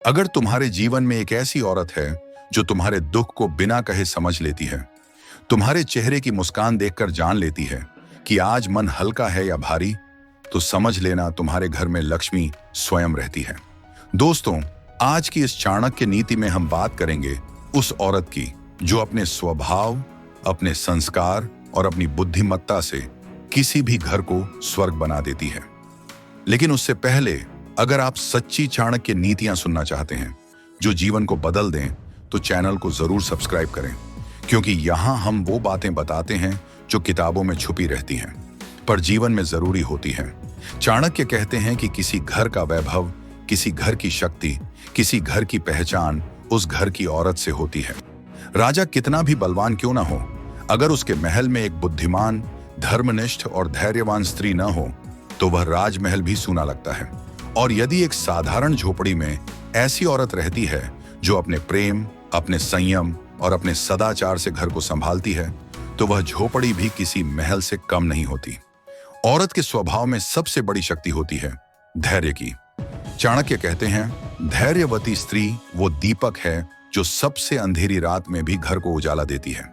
अगर तुम्हारे जीवन में एक ऐसी औरत है जो तुम्हारे दुख को बिना कहे समझ लेती है, तुम्हारे चेहरे की मुस्कान देखकर जान लेती है कि आज मन हल्का है या भारी, तो समझ लेना तुम्हारे घर में लक्ष्मी स्वयं रहती है। दोस्तों, आज की इस चाणक्य नीति में हम बात करेंगे उस औरत की जो अपने स्वभाव, अपने संस्कार और अपनी बुद्धिमत्ता से किसी भी घर को स्वर्ग बना देती है। लेकिन उससे पहले, अगर आप सच्ची चाणक्य नीतियां सुनना चाहते हैं जो जीवन को बदल दें, तो चैनल को जरूर सब्सक्राइब करें, क्योंकि यहां हम वो बातें बताते हैं जो किताबों में छुपी रहती हैं पर जीवन में जरूरी होती हैं। चाणक्य कहते हैं कि किसी घर का वैभव, किसी घर की शक्ति, किसी घर की पहचान उस घर की औरत से होती है। राजा कितना भी बलवान क्यों ना हो, अगर उसके महल में एक बुद्धिमान, धर्मनिष्ठ और धैर्यवान स्त्री न हो तो वह राजमहल भी सूना लगता है। और यदि एक साधारण झोपड़ी में ऐसी औरत रहती है जो अपने प्रेम, अपने संयम और अपने सदाचार से घर को संभालती है, तो वह झोपड़ी भी किसी महल से कम नहीं होती। औरत के स्वभाव में सबसे बड़ी शक्ति होती है धैर्य की। चाणक्य कहते हैं, धैर्यवती स्त्री वो दीपक है जो सबसे अंधेरी रात में भी घर को उजाला देती है।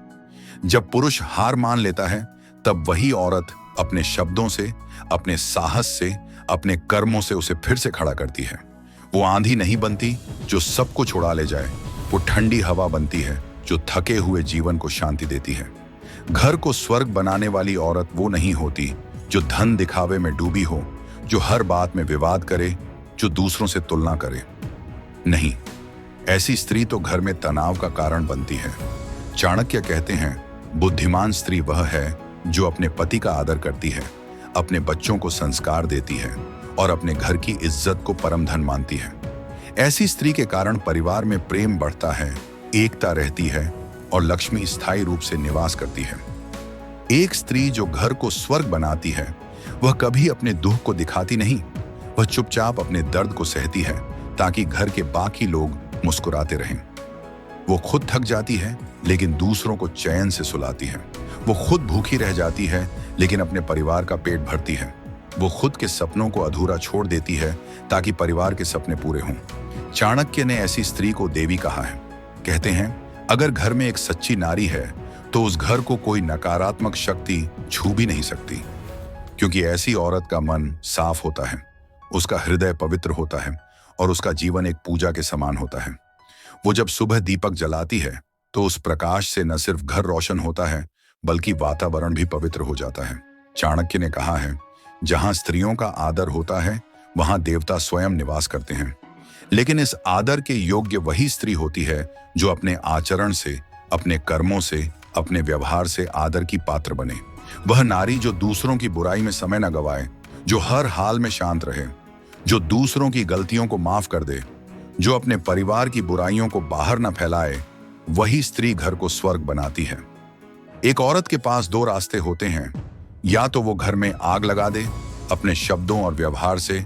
जब पुरुष हार मान लेता है, तब वही औरत अपने शब्दों से, अपने साहस से, अपने कर्मों से उसे फिर से खड़ा करती है। वो आंधी नहीं बनती जो सब कुछ उड़ा ले जाए, वो ठंडी हवा बनती है जो थके हुए जीवन को शांति देती है। घर को स्वर्ग बनाने वाली औरत वो नहीं होती जो धन दिखावे में डूबी हो, जो हर बात में विवाद करे, जो दूसरों से तुलना करे। नहीं, ऐसी स्त्री तो घर में तनाव का कारण बनती है। चाणक्य कहते हैं, बुद्धिमान स्त्री वह है जो अपने पति का आदर करती है, अपने बच्चों को संस्कार देती है और अपने घर की इज्जत को परम धन मानती है। ऐसी स्त्री के कारण परिवार में प्रेम बढ़ता है, एकता रहती है और लक्ष्मी स्थायी रूप से निवास करती है। एक स्त्री जो घर को स्वर्ग बनाती है, वह कभी अपने दुख को दिखाती नहीं। वह चुपचाप अपने दर्द को सहती है ताकि घर के बाकी लोग मुस्कुराते रहें। वो खुद थक जाती है लेकिन दूसरों को चैन से सुलाती है। वो खुद भूखी रह जाती है लेकिन अपने परिवार का पेट भरती है। वो खुद के सपनों को अधूरा छोड़ देती है ताकि परिवार के सपने पूरे हों। चाणक्य ने ऐसी स्त्री को देवी कहा है। कहते हैं, अगर घर में एक सच्ची नारी है तो उस घर को कोई नकारात्मक शक्ति छू भी नहीं सकती, क्योंकि ऐसी औरत का मन साफ होता है, उसका हृदय पवित्र होता है और उसका जीवन एक पूजा के समान होता है। वो जब सुबह दीपक जलाती है तो उस प्रकाश से न सिर्फ घर रोशन होता है बल्कि वातावरण भी पवित्र हो जाता है। चाणक्य ने कहा है, जहां स्त्रियों का आदर होता है वहां देवता स्वयं निवास करते हैं। लेकिन इस आदर के योग्य वही स्त्री होती है जो अपने आचरण से, अपने कर्मों से, अपने व्यवहार से आदर की पात्र बने। वह नारी जो दूसरों की बुराई में समय न गवाए, जो हर हाल में शांत रहे, जो दूसरों की गलतियों को माफ कर दे, जो अपने परिवार की बुराइयों को बाहर न फैलाए, वही स्त्री घर को स्वर्ग बनाती है। एक औरत के पास दो रास्ते होते हैं, या तो वो घर में आग लगा दे अपने शब्दों और व्यवहार से,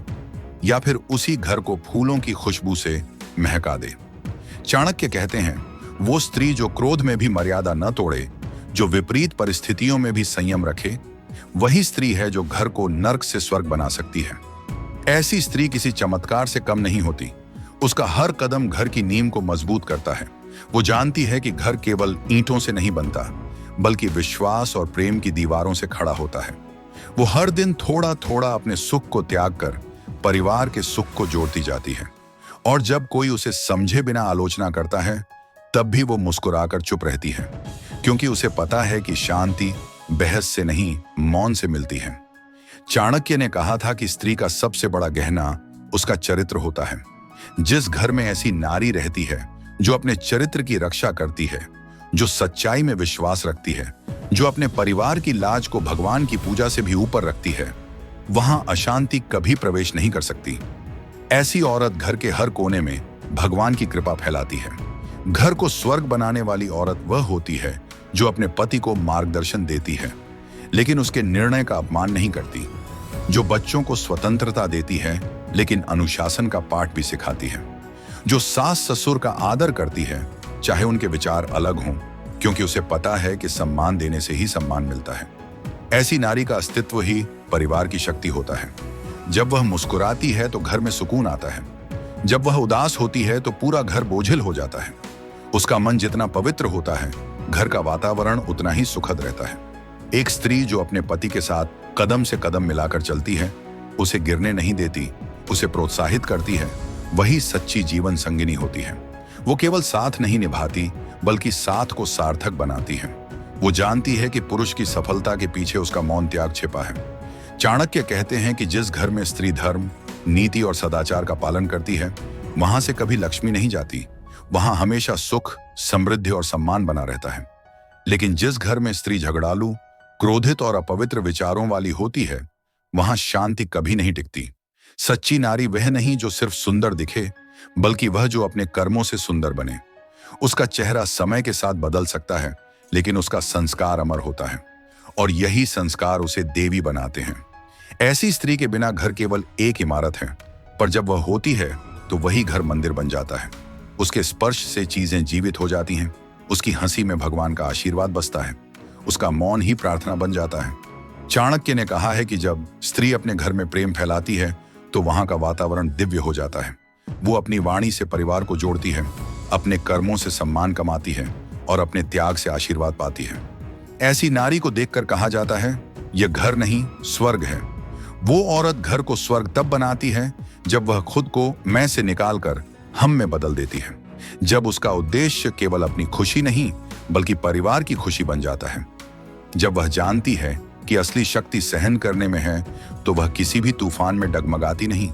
या फिर उसी घर को फूलों की खुशबू से महका दे। चाणक्य कहते हैं, वो स्त्री जो क्रोध में भी मर्यादा न तोड़े, जो विपरीत परिस्थितियों में भी संयम रखे, वही स्त्री है जो घर को नर्क से स्वर्ग बना सकती है। ऐसी स्त्री किसी चमत्कार से कम नहीं होती। उसका हर कदम घर की नींव को मजबूत करता है। वो जानती है कि घर केवल ईंटों से नहीं बनता, बल्कि विश्वास और प्रेम की दीवारों से खड़ा होता है। वो हर दिन थोड़ा थोड़ा अपने सुख को त्याग कर परिवार के सुख को जोड़ती जाती है। और जब कोई उसे समझे बिना आलोचना करता है, तब भी वो मुस्कुराकर चुप रहती है, क्योंकि उसे पता है कि शांति बहस से नहीं, मौन से मिलती है। चाणक्य ने कहा था कि स्त्री का सबसे बड़ा गहना उसका चरित्र होता है। जिस घर में ऐसी नारी रहती है जो अपने चरित्र की रक्षा करती है, जो सच्चाई में विश्वास रखती है, जो अपने परिवार की लाज को भगवान की पूजा से भी ऊपर रखती है, वहां अशांति कभी प्रवेश नहीं कर सकती। ऐसी औरत घर के हर कोने में भगवान की कृपा फैलाती है। घर को स्वर्ग बनाने वाली औरत वह होती है जो अपने पति को मार्गदर्शन देती है लेकिन उसके निर्णय का अपमान नहीं करती, जो बच्चों को स्वतंत्रता देती है लेकिन अनुशासन का पाठ भी सिखाती है, जो सास ससुर का आदर करती है चाहे उनके विचार अलग हों, क्योंकि उसे पता है कि सम्मान देने से ही सम्मान मिलता है। ऐसी नारी का अस्तित्व ही परिवार की शक्ति होता है। जब वह मुस्कुराती है तो घर में सुकून आता है। जब वह उदास होती है तो पूरा घर बोझिल हो जाता है। उसका मन जितना पवित्र होता है, घर का वातावरण उतना ही सुखद रहता है। एक स्त्री जो अपने पति के साथ कदम से कदम मिलाकर चलती है, उसे गिरने नहीं देती, उसे प्रोत्साहित करती है, वही सच्ची जीवन संगिनी होती है। वो केवल साथ नहीं निभाती, बल्कि साथ को सार्थक बनाती है। वो जानती है कि पुरुष की सफलता के पीछे उसका मौन त्याग छिपा है। चाणक्य कहते हैं कि जिस घर में स्त्री धर्म, नीति और सदाचार का पालन करती है, वहां से कभी लक्ष्मी नहीं जाती। वहां हमेशा सुख, समृद्धि और सम्मान बना रहता है। लेकिन जिस घर में स्त्री झगड़ालू, क्रोधित और अपवित्र विचारों वाली होती है, वहां शांति कभी नहीं टिकती। सच्ची नारी वह नहीं जो सिर्फ सुंदर दिखे, बल्कि वह जो अपने कर्मों से सुंदर बने। उसका चेहरा समय के साथ बदल सकता है, लेकिन उसका संस्कार अमर होता है, और यही संस्कार उसे देवी बनाते हैं। ऐसी स्त्री के बिना घर केवल एक इमारत है, पर जब वह होती है तो वही घर मंदिर बन जाता है। उसके स्पर्श से चीजें जीवित हो जाती हैं। उसकी हंसी में भगवान का आशीर्वाद बसता है। उसका मौन ही प्रार्थना बन जाता है। चाणक्य ने कहा है कि जब स्त्री अपने घर में प्रेम फैलाती है तो वहां का वातावरण दिव्य हो जाता है। वो अपनी वाणी से परिवार को जोड़ती है, अपने कर्मों से सम्मान कमाती है और अपने त्याग से आशीर्वाद पाती है। ऐसी नारी को देखकर कहा जाता है, यह घर नहीं, स्वर्ग है। वो औरत घर को स्वर्ग तब बनाती है जब वह खुद को मैं से निकालकर हम में बदल देती है। जब उसका उद्देश्य केवल अपनी खुशी नहीं, बल्कि परिवार की खुशी बन जाता है। जब वह जानती है कि असली शक्ति सहन करने में है, तो वह किसी भी तूफान में डगमगाती नहीं।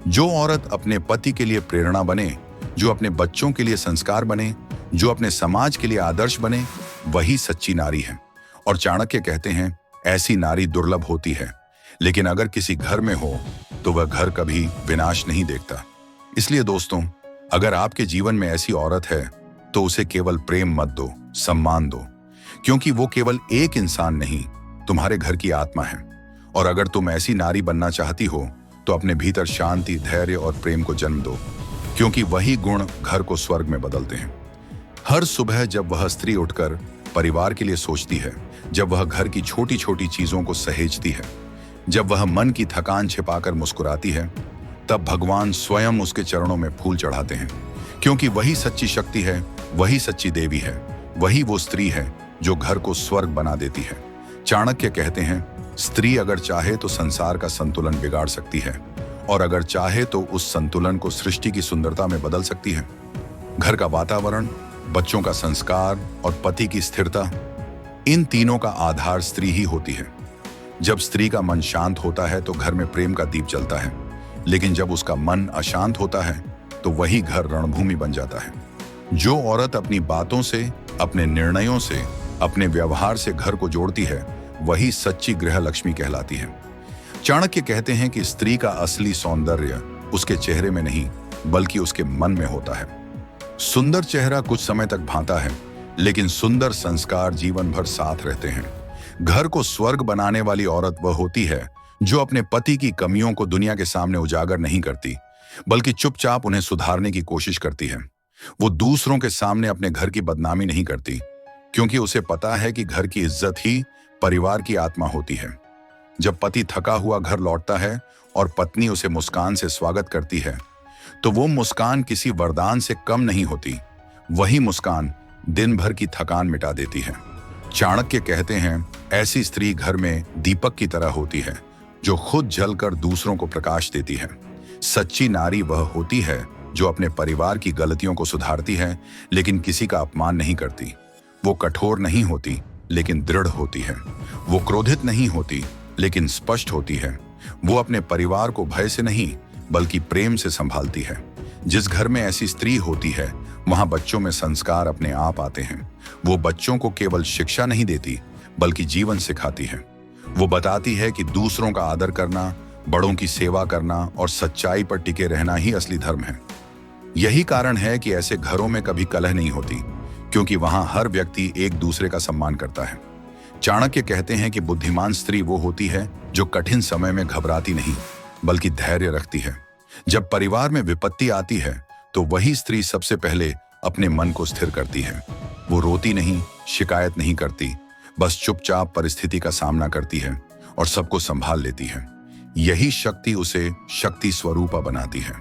जो औरत अपने पति के लिए प्रेरणा बने, जो अपने बच्चों के लिए संस्कार बने, जो अपने समाज के लिए आदर्श बने, वही सच्ची नारी है। और चाणक्य कहते हैं, ऐसी नारी दुर्लभ होती है, लेकिन अगर किसी घर में हो तो वह घर कभी विनाश नहीं देखता। इसलिए दोस्तों, अगर आपके जीवन में ऐसी औरत है तो उसे केवल प्रेम मत दो, सम्मान दो, क्योंकि वो केवल एक इंसान नहीं, तुम्हारे घर की आत्मा है। और अगर तुम ऐसी नारी बनना चाहती हो तो अपने भीतर शांति, धैर्य और प्रेम को जन्म दो, क्योंकि वही गुण घर को स्वर्ग में बदलते हैं। हर सुबह जब वह स्त्री उठकर परिवार के लिए सोचती है, जब वह घर की छोटी छोटी चीजों को सहेजती है, जब वह मन की थकान छिपाकर मुस्कुराती है, तब भगवान स्वयं उसके चरणों में फूल चढ़ाते हैं। क्योंकि वही सच्ची शक्ति है, वही सच्ची देवी है, वही वो स्त्री है जो घर को स्वर्ग बना देती है। चाणक्य कहते हैं, स्त्री अगर चाहे तो संसार का संतुलन बिगाड़ सकती है, और अगर चाहे तो उस संतुलन को सृष्टि की सुंदरता में बदल सकती है। घर का वातावरण, बच्चों का संस्कार और पति की स्थिरता, इन तीनों का आधार स्त्री ही होती है। जब स्त्री का मन शांत होता है तो घर में प्रेम का दीप जलता है, लेकिन जब उसका मन अशांत होता है तो वही घर रणभूमि बन जाता है। जो औरत अपनी बातों से, अपने निर्णयों से, अपने व्यवहार से घर को जोड़ती है, वही सच्ची गृह लक्ष्मी कहलाती है। चाणक्य कहते हैं कि स्त्री का असली सौंदर्य उसके चेहरे में नहीं, बल्कि उसके मन में होता है। सुंदर चेहरा कुछ समय तक भाता है, लेकिन सुंदर संस्कार जीवन भर साथ रहते हैं। घर को स्वर्ग बनाने वाली औरत वह होती है जो अपने पति की कमियों को दुनिया के सामने उजागर नहीं करती, बल्कि चुपचाप उन्हें सुधारने की कोशिश करती है। वो दूसरों के सामने अपने घर की बदनामी नहीं करती, क्योंकि उसे पता है कि घर की इज्जत ही परिवार की आत्मा होती है। जब पति थका हुआ घर लौटता है और पत्नी उसे मुस्कान से स्वागत करती है, तो वो मुस्कान किसी वरदान से कम नहीं होती। वही मुस्कान दिन भर की थकान मिटा देती है। चाणक्य कहते हैं, ऐसी स्त्री घर में दीपक की तरह होती है, जो खुद जलकर दूसरों को प्रकाश देती है। सच्ची नारी वह होती है जो अपने परिवार की गलतियों को सुधारती है, लेकिन किसी का अपमान नहीं करती। वो कठोर नहीं होती, लेकिन दृढ़ होती है। वो क्रोधित नहीं होती, लेकिन स्पष्ट होती है। वो अपने परिवार को भय से नहीं, बल्कि प्रेम से संभालती है। जिस घर में ऐसी स्त्री होती है, वहां बच्चों में संस्कार अपने आप आते हैं। वो बच्चों को केवल शिक्षा नहीं देती, बल्कि जीवन सिखाती है। वो बताती है कि दूसरों का आदर करना, बड़ों की सेवा करना और सच्चाई पर टिके रहना ही असली धर्म है। यही कारण है कि ऐसे घरों में कभी कलह नहीं होती, क्योंकि वहां हर व्यक्ति एक दूसरे का सम्मान करता है। चाणक्य कहते हैं कि बुद्धिमान स्त्री वो होती है जो कठिन समय में घबराती नहीं, बल्कि धैर्य रखती है। जब परिवार में विपत्ति आती है, तो वही स्त्री सबसे पहले अपने मन को स्थिर करती है। वो रोती नहीं, शिकायत नहीं करती, बस चुपचाप परिस्थिति का सामना करती है और सबको संभाल लेती है। यही शक्ति उसे शक्ति स्वरूपा बनाती है।